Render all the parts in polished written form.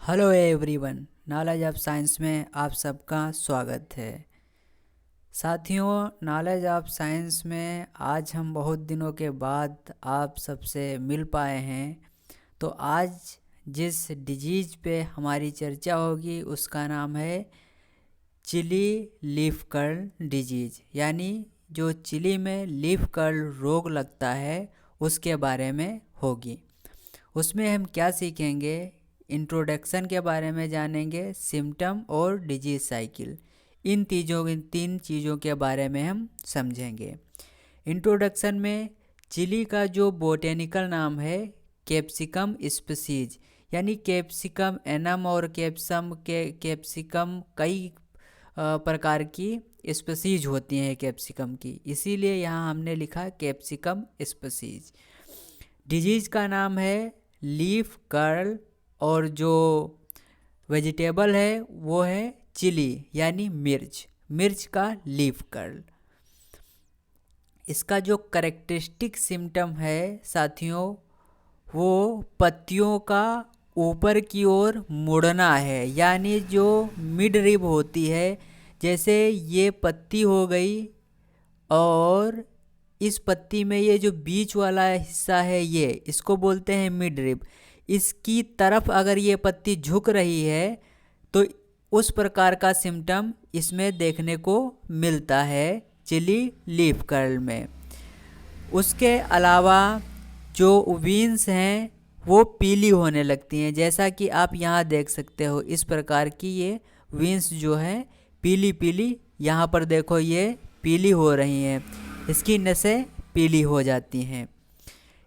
Hello everyone, knowledge of science में आप सबका स्वागत है। साथियों, नॉलेज ऑफ साइंस में आज हम बहुत दिनों के बाद आप सबसे मिल पाए हैं। तो आज जिस डिजीज़ पे हमारी चर्चा होगी उसका नाम है चिली लीफ कर्ल डिजीज़, यानी जो चिली में लीफ कर्ल रोग लगता है उसके बारे में होगी। उसमें हम क्या सीखेंगे, इंट्रोडक्शन के बारे में जानेंगे, सिम्टम और डिजीज साइकिल, इन तीन चीज़ों के बारे में हम समझेंगे। इंट्रोडक्शन में चिली का जो बोटेनिकल नाम है कैप्सिकम स्पीसीज, यानी कैप्सिकम एनम और कैप्सिकम कई प्रकार की स्पीसीज होती हैं कैप्सिकम की, इसीलिए यहाँ हमने लिखा कैप्सिकम स्पीसीज। डिजीज़ का नाम है लीफ कर्ल और जो वेजिटेबल है वो है चिली यानी मिर्च का लीफ कर्ल। इसका जो करेक्टरिस्टिक सिम्टम है साथियों, वो पत्तियों का ऊपर की ओर मुड़ना है, यानी जो मिड रिब होती है, जैसे ये पत्ती हो गई और इस पत्ती में ये जो बीच वाला हिस्सा है ये इसको बोलते हैं मिड रिब। इसकी तरफ अगर ये पत्ती झुक रही है तो उस प्रकार का सिम्टम इसमें देखने को मिलता है चिली लीफ कर्ल में। उसके अलावा जो विंस हैं वो पीली होने लगती हैं, जैसा कि आप यहाँ देख सकते हो। इस प्रकार की ये विंस जो है पीली पीली, यहाँ पर देखो ये पीली हो रही हैं, इसकी नसें पीली हो जाती हैं।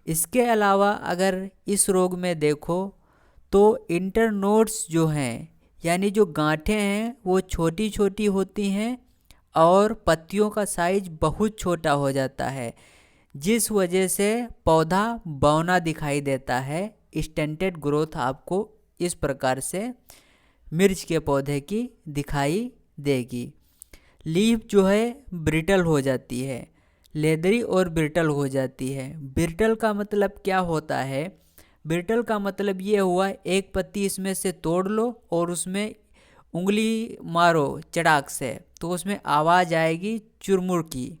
इसके अलावा अगर इस रोग में देखो तो इंटरनोड्स जो हैं, यानी जो गांठें हैं वो छोटी छोटी होती हैं और पत्तियों का साइज बहुत छोटा हो जाता है, जिस वजह से पौधा बौना दिखाई देता है। स्टंटेड ग्रोथ आपको इस प्रकार से मिर्च के पौधे की दिखाई देगी। लीफ जो है ब्रिटल हो जाती है, लेदरी और ब्रिटल हो जाती है। ब्रिटल का मतलब क्या होता है? ब्रिटल का मतलब ये हुआ एक पत्ती इसमें से तोड़ लो और उसमें उंगली मारो चड़ाक से तो उसमें आवाज़ आएगी चुरमुर की,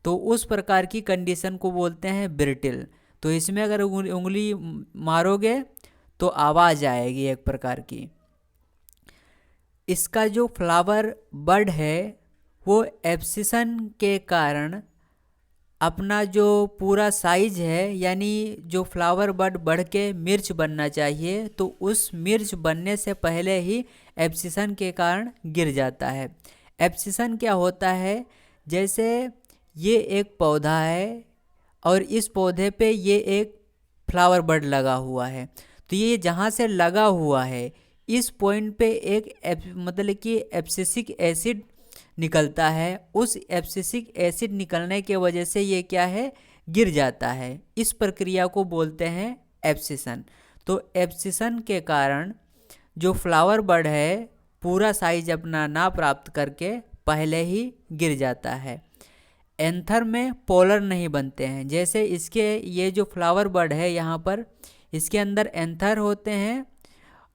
तो उस प्रकार की कंडीशन को बोलते हैं ब्रिटल। तो इसमें अगर उंगली मारोगे तो आवाज़ आएगी एक प्रकार की। इसका जो फ्लावर बड है वो एब्सिशन के कारण अपना जो पूरा साइज है, यानी जो फ्लावर बड बढ़ के मिर्च बनना चाहिए तो उस मिर्च बनने से पहले ही एब्सिशन के कारण गिर जाता है। एब्सिशन क्या होता है? जैसे ये एक पौधा है और इस पौधे पे ये एक फ्लावर बड लगा हुआ है, तो ये जहाँ से लगा हुआ है इस पॉइंट पे एक मतलब कि एब्सिसिक एसिड निकलता है। उस एब्सिसिक एसिड निकलने के वजह से ये क्या है, गिर जाता है। इस प्रक्रिया को बोलते हैं एब्सिशन। तो एब्सिशन के कारण जो फ्लावर बड है पूरा साइज अपना ना प्राप्त करके पहले ही गिर जाता है। एंथर में पोलर नहीं बनते हैं, जैसे इसके ये जो फ्लावर बड है यहाँ पर इसके अंदर एंथर होते हैं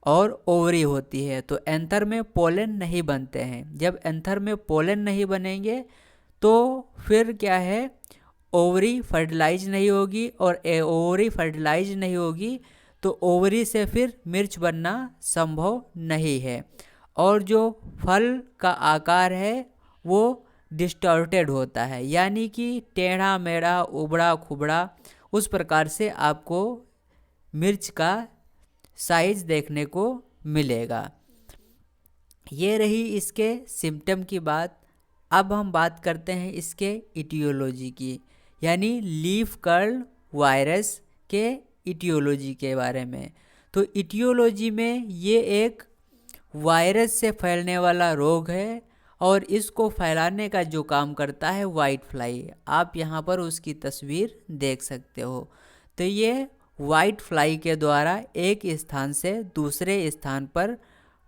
और ओवरी होती है, तो एंथर में पोलन नहीं बनते हैं। जब एंथर में पोलन नहीं बनेंगे तो फिर क्या है, ओवरी फर्टिलाइज नहीं होगी और ओवरी फर्टिलाइज नहीं होगी तो ओवरी से फिर मिर्च बनना संभव नहीं है। और जो फल का आकार है वो डिस्टॉर्टेड होता है, यानी कि टेढ़ा मेढ़ा उबड़ा खुबड़ा उस प्रकार से आपको मिर्च का साइज देखने को मिलेगा। ये रही इसके सिम्टम की बात। अब हम बात करते हैं इसके इटियोलॉजी की, यानी लीफ कर्ल वायरस के इटियोलॉजी के बारे में। तो इटियोलॉजी में ये एक वायरस से फैलने वाला रोग है और इसको फैलाने का जो काम करता है वाइट फ्लाई, आप यहाँ पर उसकी तस्वीर देख सकते हो। तो ये वाइट फ्लाई के द्वारा एक स्थान से दूसरे स्थान पर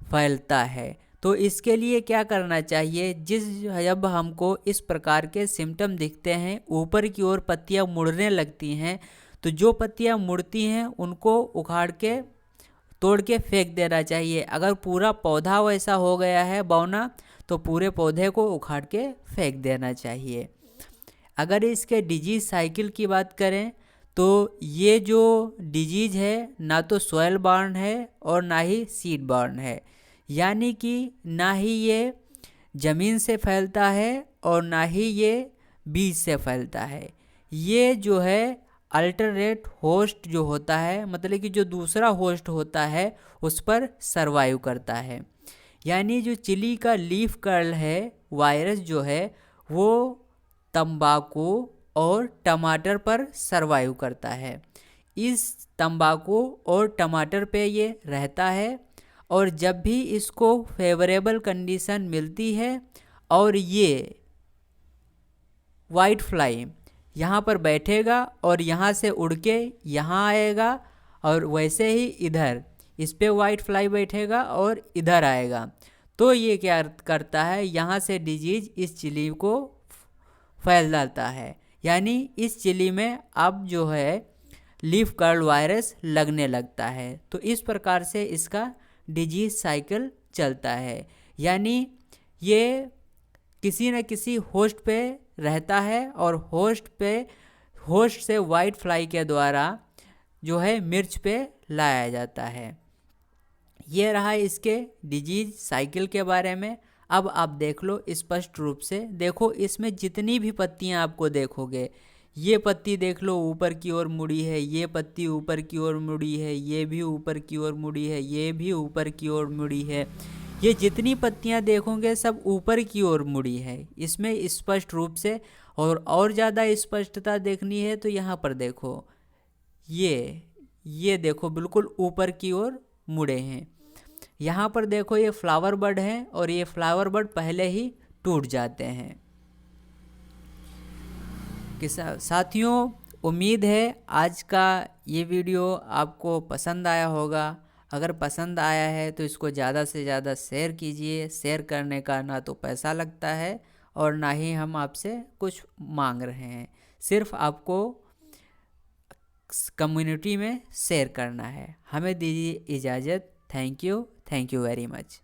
फैलता है। तो इसके लिए क्या करना चाहिए, जब हमको इस प्रकार के सिम्टम दिखते हैं, ऊपर की ओर पत्तियां मुड़ने लगती हैं, तो जो पत्तियां मुड़ती हैं उनको उखाड़ के तोड़ के फेंक देना चाहिए। अगर पूरा पौधा वैसा हो गया है बौना तो पूरे पौधे को उखाड़ के फेंक देना चाहिए। अगर इसके डिजीज साइकिल की बात करें तो ये जो डिजीज है ना तो सॉइल बॉर्न है और ना ही सीड बॉर्न है, यानी कि ना ही ये ज़मीन से फैलता है और ना ही ये बीज से फैलता है। ये जो है अल्टरनेट होस्ट जो होता है, मतलब कि जो दूसरा होस्ट होता है उस पर सरवाइव करता है। यानी जो चिली का लीफ कर्ल है वायरस जो है वो तंबाकू और टमाटर पर सरवाइव करता है। इस तंबाकू और टमाटर पे ये रहता है और जब भी इसको फेवरेबल कंडीशन मिलती है और ये वाइट फ्लाई यहाँ पर बैठेगा और यहाँ से उड़ के यहाँ आएगा और वैसे ही इधर इस पे वाइट फ्लाई बैठेगा और इधर आएगा, तो ये क्या करता है यहाँ से डिजीज इस चिली को फैल जाता है। यानी इस चिली में अब जो है लीफ कर्ल वायरस लगने लगता है। तो इस प्रकार से इसका डिजीज साइकिल चलता है। यानी ये किसी न किसी होस्ट पे रहता है और होस्ट से वाइट फ्लाई के द्वारा जो है मिर्च पे लाया जाता है। ये रहा इसके डिजीज साइकिल के बारे में। अब आप देख लो स्पष्ट रूप से, देखो इसमें जितनी भी पत्तियां आपको देखोगे, ये पत्ती देख लो ऊपर की ओर मुड़ी है, ये पत्ती ऊपर की ओर मुड़ी है, ये भी ऊपर की ओर मुड़ी है, ये भी ऊपर की ओर मुड़ी है, ये जितनी पत्तियां देखोगे सब ऊपर की ओर मुड़ी है। इसमें स्पष्ट रूप से और ज़्यादा स्पष्टता देखनी है तो यहाँ पर देखो, ये देखो बिल्कुल ऊपर की ओर मुड़े हैं। यहाँ पर देखो ये फ्लावर बड हैं और ये फ्लावर बड पहले ही टूट जाते हैं। साथियों, उम्मीद है आज का ये वीडियो आपको पसंद आया होगा। अगर पसंद आया है तो इसको ज़्यादा से ज़्यादा शेयर कीजिए। शेयर करने का ना तो पैसा लगता है और ना ही हम आपसे कुछ मांग रहे हैं, सिर्फ आपको कम्युनिटी में शेयर करना है। हमें दीजिए इजाज़त। Thank you very much.